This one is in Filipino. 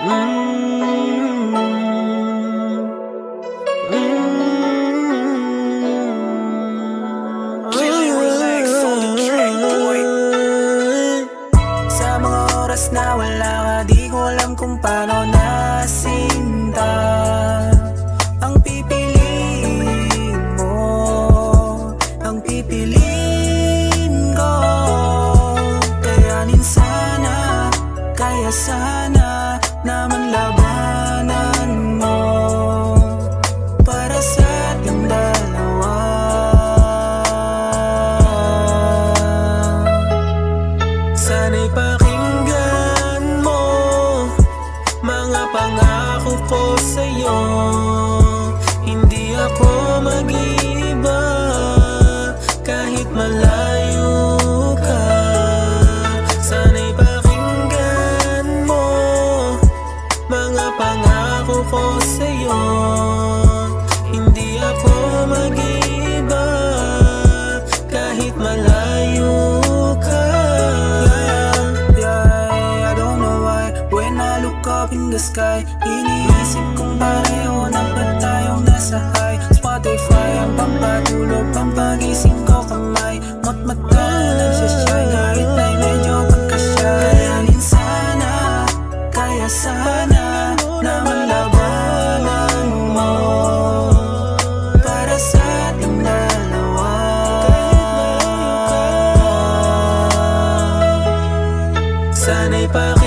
Sa mga oras na wala ka, di ko alam kung paano nasinta ang pipiliin mo, ang pipiliin ko. Kayanin sana, kaya sana naman labanan mo para sa ating dalawa. Sana'y pakinggan mo mga pangako ko sa'yo. Hindi ako mag-iiba kahit malayo ka. Sana'y pakinggan mo mga pangako ko sa'yo. Hindi ako mag-iiba kahit malayo ka. I don't know why when I look up in the sky, iniisip kong pareho na ba tayong nasa high. Spotify ang pampatulog, pampagising ko kamay. Mata nagsashine kahit na'y medyo pagka-shy. Kayanin sana, kaya sana naman labanan mo para sa ating dalawa. Sana'y pakinggan